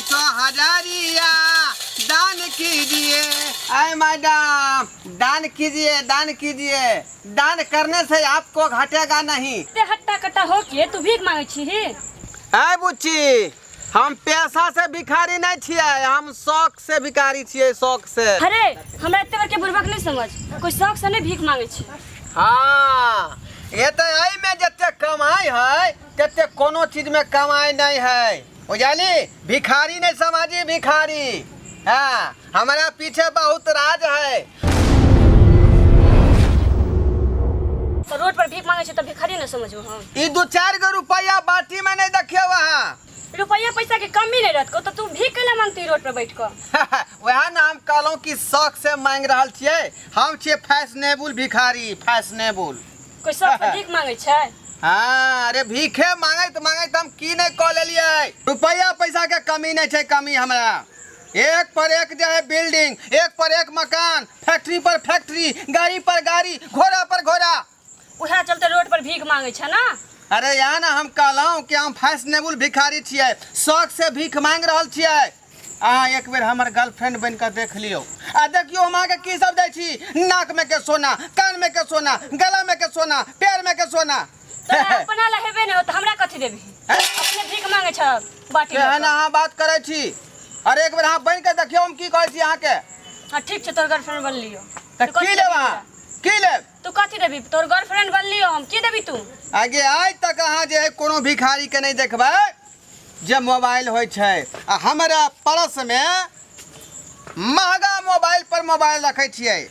200 हजारिया दान कीजिए। अरे मैडम दान कीजिए, दान कीजिए। दान करने से आपको घटेगा नहीं। हट्टा कट्टा हो के तू भीख मांगे छी ही? है बुच्ची, हम पैसा से भिखारी नहीं छिए, हम शौक से भिखारी छिए, शौक से। अरे हमरा एते बार के बुर्बक नहीं समझ, कोई शौक से नहीं भीख मांगे छी। हाँ ये तो यही में जते कमाई है तते कोनो चीज में कमाई नहीं है। उजाली भिखारी नहीं समझी, भिखारी। हाँ हमारा पीछे बहुत राज है। तो रोड पर भीख मांगे छी तो भिखारी न समझो हम। ई 2-4 गो रुपया बाटी में नहीं देखिए वहाँ। रुपया पैसा के कमी नहीं रहत को तो तू भीख केला मांगती रोड पर बैठ कर? वह ना हम कहलौं कि शौक से मांग रहल छिए। हम छिए फैशनेबल भिखारी, फैशनेबल। कोई शौक से भीख मांगे छै? हाँ अरे भीखे मांगे तो हम की नहीं कह लेलिए। रुपया पैसा के कमी नहीं है, कमी हमरा। एक पर एक जो है बिल्डिंग, एक पर एक मकान, फैक्ट्री पर फैक्ट्री, गाड़ी पर गाड़ी, घोड़ा पर घोड़ा। उहे चलते रोड पर भीख मांगे छै ना? अरे यहाँ ना हम कहलौं कि हम फैशनेबल भिखारी छिए, शौक से भीख मांग रहल छिए। अहाँ एक बेर हमर गर्लफ्रेंड बन के देख लियो। आ देखियो हम आगे की सब दै छी। नाक में के सोना, कान में के सोना, गला में के सोना, पैर में के सोना। तो अपना ला हेबे नहीं हो तो हमरा कथि देबी? अपने भीख मांगे छ बाटी है ना हाँ बात करे छी। अरे एक बेर हाँ बन के देखियो हम की कहै छी अहाँ के। हां ठीक छै, तोर गर्लफ्रेंड बन लियो। त की लेब अहाँ? की लेब? तू कथि देबी? तोर गर्लफ्रेंड बन लियो, हम की देबी तू? आगे आज तक अहाँ जे कोनो भिखारी के नहीं देखबै जे मोबाइल होय छै। आ हमरा पर्स में महंगा मोबाइल पर मोबाइल रखे छिए।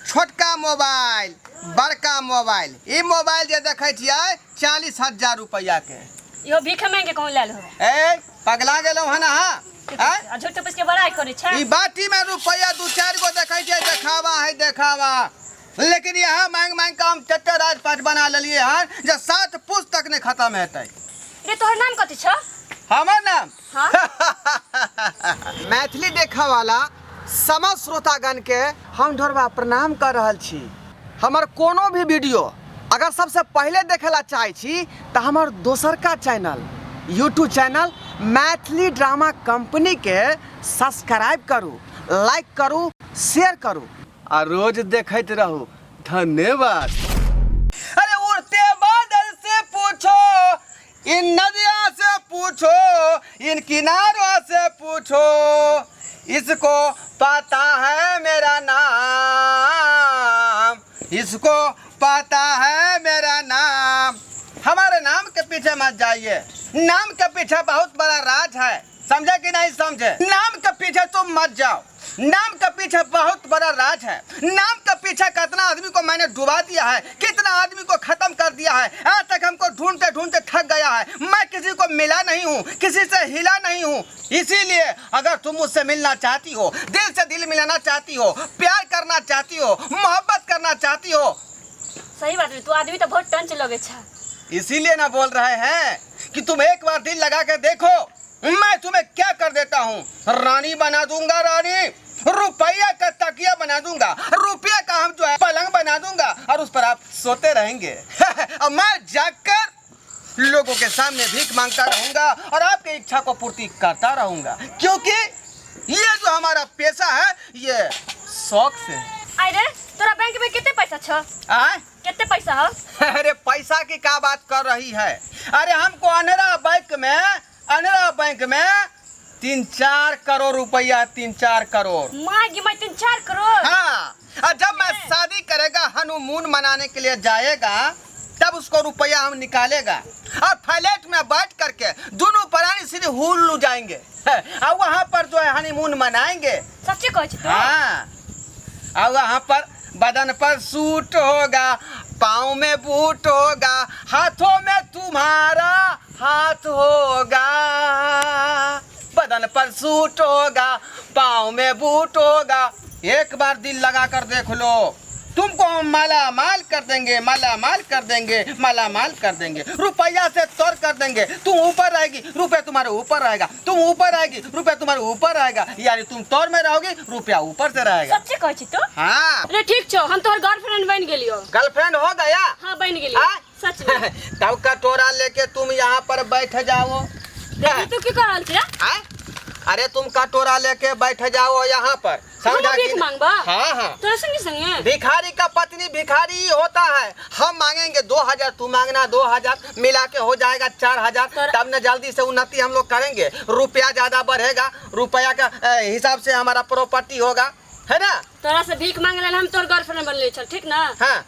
छोटका मोबाइल, बड़का मोबाइल। ई मोबाइल जे देखे छिए 40,000 रुपया के। इहो भीख मांगे कहूं लेल हो? ए पगला गेलौ हन अहाँ? आ झूठ पे के बड़ाई करे छै? ई बाटी में रुपया 2-4 गो देखे छिए, देखावा है देखावा। लेकिन यहाँ मांग मांग के हम चट्टे राजपाट बना लेलिए हन जे 7 पुस्त तक नहीं खत्म हेतै। रे तोहर नाम कथि छ? हमर नाम हाँ? मैथिली देखा वाला समस्त श्रोतागण के हम ढोरबा प्रणाम कर रहल छी। हमर कोनो भी वीडियो अगर सबसे पहले देखेला चाहे छी तो हमर दोसर का channel YouTube channel Maithili drama company के सब्सक्राइब करू, लाइक करू, शेयर करू और रोज देखते रहू। धन्यवाद। अरे उड़ते बादल से पूछो, इन नदियों से पूछो, इन किनारों से पूछो, इसको पता है मेरा नाम, इसको पता है मेरा नाम। हमारे नाम के पीछे मत जाइए, नाम के पीछे बहुत बड़ा राज है। समझे कि नहीं समझे? नाम के पीछे तुम मत जाओ, नाम के पीछे बहुत बड़ा राज है। नाम के पीछे कितना आदमी को मैंने डुबा दिया है, कितना आदमी को खत्म कर दिया है। आज तक हमको ढूंढते ढूंढते थक गया है। मैं किसी को मिला नहीं हूँ, किसी से हिला नहीं हूँ। इसीलिए अगर तुम मुझसे मिलना चाहती हो, दिल से दिल मिलाना चाहती हो, प्यार करना चाहती हो, मोहब्बत करना चाहती हो। सही बात है, तू आदमी तो बहुत टंच लगे छ। इसीलिए ना बोल रहे हैं कि तुम एक बार दिल लगा के देखो, मैं तुम्हें क्या कर देता हूँ। रानी बना दूंगा, रानी। रुपया का तकिया बना दूंगा, रुपया का हम जो है पलंग बना दूंगा और उस पर आप सोते रहेंगे। और मैं जाकर लोगों के सामने भीख मांगता रहूंगा और आपकी इच्छा को पूर्ति करता रहूंगा, क्योंकि ये जो हमारा पेशा है ये शौक से। अरे तोरा बैंक में कितने पैसा छ? कितने पैसा हो? अरे पैसा की क्या बात कर रही है? अरे हमको अनरा बैंक में 3-4 करोड़ रुपया, 3-4 करोड़। मांगी मैं 3-4 करोड़? हाँ, और जब मैं शादी करेगा, हनीमून मनाने के लिए जाएगा, तब उसको रुपया हम निकालेगा और फ्लैट में बैठ करके दोनों प्राणी सीधे हुल्लू जाएंगे और वहाँ पर जो है हनीमून मनाएंगे। सच्ची कहै छी? हाँ, और वहाँ पर बदन पर सूट होगा, पाँव में बूट होगा, हाथों में तुम्हारा हाथ होगा। बदन पर सूट होगा, पाँव में बूट होगा। एक बार दिल लगा कर देख लो, तुमको हम माला माल कर देंगे, माला माल कर देंगे, माला माल कर देंगे। रुपया से तोड़ कर देंगे। तुम ऊपर रहेगी, रुपया तुम्हारे ऊपर रहेगा। तुम ऊपर रहेगी, रुपया तुम्हारे ऊपर रहेगा। यानी तुम तोड़ में रहोगी, रुपया ऊपर से रहेगा। सच्ची कहै छी तू? हाँ। अरे ठीक छो, हम तोहर गर्लफ्रेंड बन गेलियो। गर्लफ्रेंड हो गया? हाँ बन गेलियो। सच में? तब कटोरा लेके तुम यहाँ पर बैठ जाओ। तू की कर रहल छी? अरे तुम कटोरा लेके बैठ जाओ यहाँ पर, समझा भीख कि मांगबा? हाँ हाँ। तोरा संगे संगे भिखारी का पत्नी भिखारी ही होता है। हम मांगेंगे 2000, तू मांगना 2000, मिला के हो जाएगा 4000। तब न जल्दी से उन्नति हम लोग करेंगे, रुपया ज्यादा बढ़ेगा, रुपया का हिसाब से हमारा प्रॉपर्टी होगा, है ना। तोरा से भीख मांगे ला हम तोर गर्लफ्रेंड बनले छल, ठीक ना। हाँ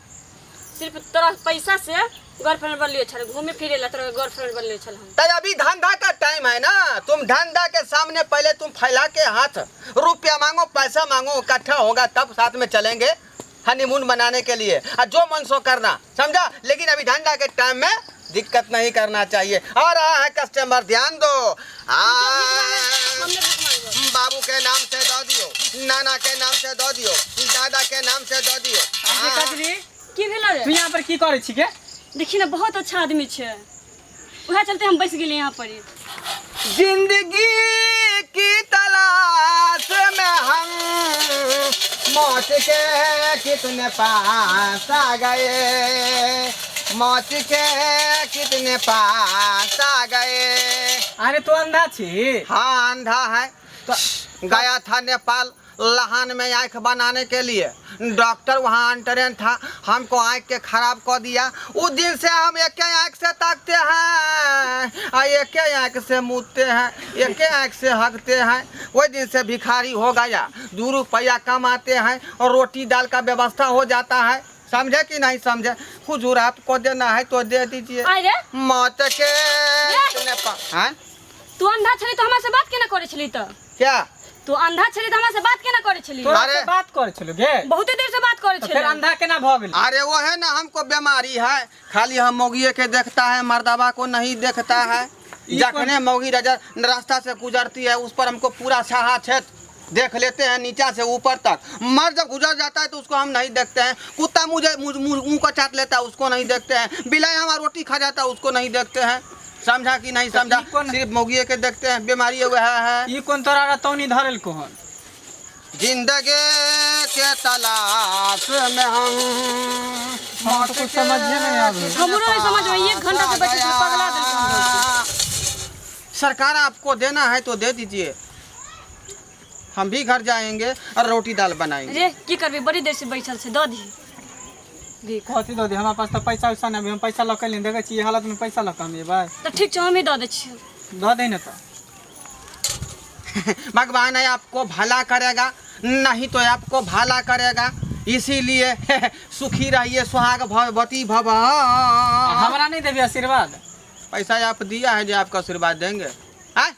सिर्फ तोरा पैसा से गर्लफ्रेंड बनले छल, घूमे फिरे ला तोरा गर्लफ्रेंड बनले छल हम। तो अभी धंधा का टाइम है ना, तुम धंधा के सामने पहले तुम फैला के हाथ, रुपया मांगो, पैसा मांगो, इकट्ठा होगा तब साथ में चलेंगे हनीमून मनाने के लिए, और जो मन सो करना, समझा। लेकिन अभी धंधा के टाइम में दिक्कत नहीं करना चाहिए। और रहा है कस्टमर, ध्यान दो। बाबू के नाम से दो दियो, नाना के नाम से दो दियो, दादा के नाम से दो दियो। कजरी की भेला रे? तू यहाँ पर की करे छी के? देखी ना बहुत अच्छा आदमी छे, वह चलते हम बैठ गेली यहाँ पर। जिंदगी की तलाश में हम मौत के कितने पास आ गए, मौत के कितने पास आ गए। अरे तू अंधा छी? हाँ अंधा है। तो गया था नेपाल लहान में आँख बनाने के लिए, डॉक्टर वहाँ अंटरेन था, हमको आँख के खराब कर दिया। उस दिन से हम एक आँख से ताकते हैं और एक आँख से मुँहते हैं, एक आँख से हकते हैं। वही दिन से भिखारी हो गया, 2 रुपया कमाते हैं और रोटी दाल का व्यवस्था हो जाता है। समझे कि नहीं समझे? हुजूर आपको देना है तो दे दीजिए। अरे मौत के हाँ? तू अंधा छली तो हमरा से बात केना करे छली? तो क्या तू अंधा छली तो हमरा से बात केना करे छली? तोरा अरे से बात करे छलो गे? बहुते देर से बात करे तो छली। फिर अंधा केना भ गेल? अरे वो है ना, हमको बीमारी है, खाली हम मौगिए के देखता है, मर्दाबा को नहीं देखता है। जखने मौगी रास्ता से गुजरती है उस पर हमको पूरा छाहा छेद देख लेते हैं, नीचा से ऊपर तक। मर्द जब गुजर जाता है तो उसको हम नहीं देखते हैं। कुत्ता मुझे मुंह को चाट लेता है, उसको नहीं देखते हैं। बिलाई हमारा रोटी खा जाता है, उसको नहीं देखते हैं। समझा कि नहीं समझा? सिर्फ मौगिए के देखते हैं। बीमारी वह है। ई कौन तोरा रतौनी धरल कोहन? जिंदगी के तलाश में हम तो कुछ समझे नहीं आवे। हमरो नहीं समझ में, 1 घंटा से बैठे छी, पगला देल। सरकार आपको देना है तो दे दीजिए, हम भी घर जाएंगे और रोटी दाल बनाएंगे। रे की करबे, बड़ी देर से बैठल से, दो दी दी कथी दो दे? हमरा पास तो पैसा उसा नहीं, हम पैसा लके नहीं देखे छी, हालत में पैसा लके हम भाई तो ठीक छै, हम ही दो दे छी। दो दे न तो भगवान है आपको भला करेगा, नहीं तो आपको भला करेगा। इसीलिए सुखी रहिए, सुहाग भवती भव। हमरा नहीं देबी आशीर्वाद? पैसा आप दिया है जो आपको आशीर्वाद देंगे। हाँ?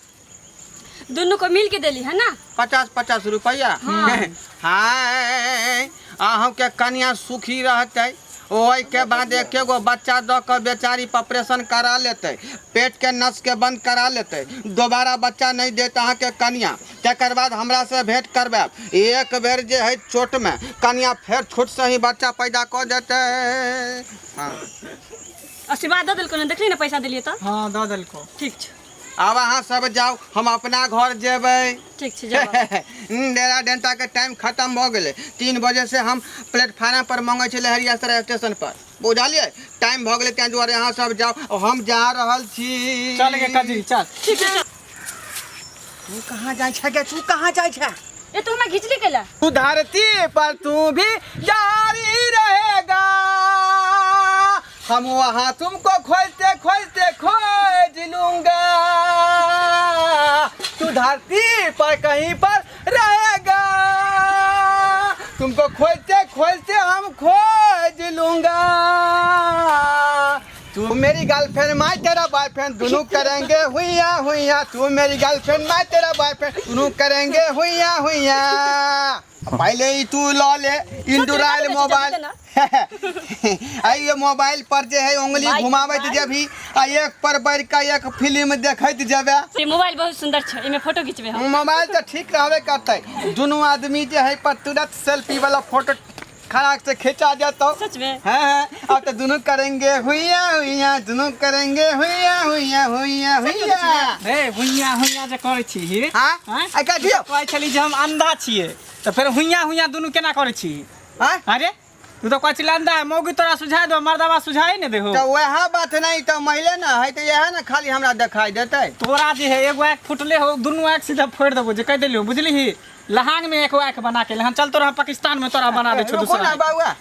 दोनों को मिल के देली है ना, 50-50 रुपया। हाँ अहूँ के कन्या सुखी रहते, ओहि के बाद एक गो बच्चा दो के बेचारी ऑपरेशन करा लेते, पेट के नस के बंद करा लेते, दोबारा बच्चा नहीं देता अहाँ के कन्या। तकर बाद हमरा से भेंट करबे, एक बेर जे है चोट में कन्या फिर छोट से ही बच्चा पैदा कर देते। हाँ आशीर्वाद दो दिल, देखली ना पैसा दिलिए तो। हाँ दो दिल को। ठीक छै, अब अहाँ सब जाओ, हम अपना घर जेबै। ठीक छै, जाओ। डेरा डेंटा के टाइम खत्म हो गए। 3 बजे से हम प्लेटफार्म पर मांगे छे लहरियासराय स्टेशन पर, बुझलिए? टाइम हो गए, तें दुआरे अहाँ सब जाओ, हम जा रहल छी। चल गे कजरी चल। ठीक है, तू कहाँ जाय छे गे? तू कहाँ जाय छे? ये तो हमरा घिचली केला। तू धरती पर तू भी जारी रहेगा, हम वहाँ तुमको खोजते खोजते खोज लूंगा। तू धरती पर कहीं पर रहेगा, तुमको खोजते खोजते हम खोज लूंगा। तू मेरी गर्लफ्रेंड, मैं तेरा बॉयफ्रेंड, दोनों करेंगे हुइया हुइया। तू मेरी गर्लफ्रेंड, मैं तेरा बॉयफ्रेंड, दोनों करेंगे हुइया हुइया। पहले ही तू लो ले इंडोराइल मोबाइल। ये मोबाइल पर जे है उंगली घुमावत जेबी, आ एक पर बैठ के एक फिल्म देखत जेबे। ये मोबाइल बहुत सुंदर छै, इमे फोटो खिंचबे हम। मोबाइल तो ठीक रहबे करते, दोनों आदमी जे है पर तुरंत सेल्फी वाला फोटो खड़ा से खींचा जाता। सच में? हाँ अब तो दोनों करेंगे हुइया हुइया, दोनों करेंगे हुइया हुइया हुइया हुइया। रे हुइया हुइया जे करे छी। हाँ आ कहियो कहै छली जे हम अंधा छिए, तो फिर हुइया हुइया दुनू केना करे छी? हाँ अरे तू तो कोई चिल्लांदा है मौगी तोरा सुझाई दो मर्दावा सुझाई नहीं दे हो तो वह बात नहीं तो महिले ना है तो यह ना खाली हमरा दिखाई देते। तोरा जे है एगो आँख फुटले हो दुनू आँख सीधा फोड़ देबो जे कह देलियो बुझली ही लहांग में एक आँख बना के लहन चल तोरा पाकिस्तान में तोरा बना दे छो रुको ना दूसरा बाबुआ,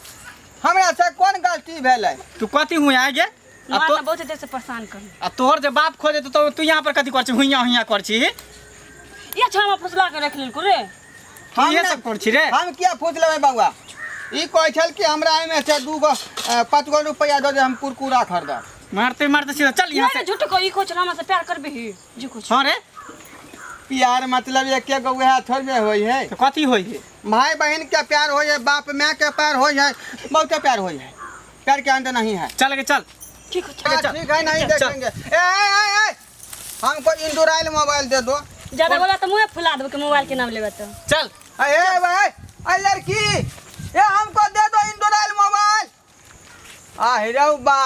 हमरा से कौन गलती भेलै? तू कथी हुई आगे आ माँ तो तो बहुत देर से परेशान कर आ तोहर जे बाप खोजे तो तू यहाँ पर कथी कर छी हुइया हुइया कर छी ये छामा फसला के रख लेल रे। तू ये सब कर छी रे हम क्या पूछ लेबै बाबुआ? ई कहै छल कि हमरा एमे से 5 रुपया दे दे हम कुरकुरा खरीदब। मारते मारते सीधा चल यहाँ से झूठ को ई कुछ रामा से प्यार करबे ही जी कुछ हाँ रे प्यार मतलब एके गो वह थोड़बे होई है। तो कथी होई है भाई बहन के प्यार होई है, बाप माँ के प्यार होई है, बहुत प्यार होई है। प्यार के अंत नहीं है। चल के चल ठीक है हाँ, चल। ठीक है, नहीं चल। देखेंगे। ए, हमको इंडोराइल मोबाइल दे दो। ज्यादा बोला तो मुंह फुला देबो के मोबाइल के नाम लेबे तो। चल ए लड़की, ये हमको दे दो इंडोराइल मोबाइल। आ हिरौ बा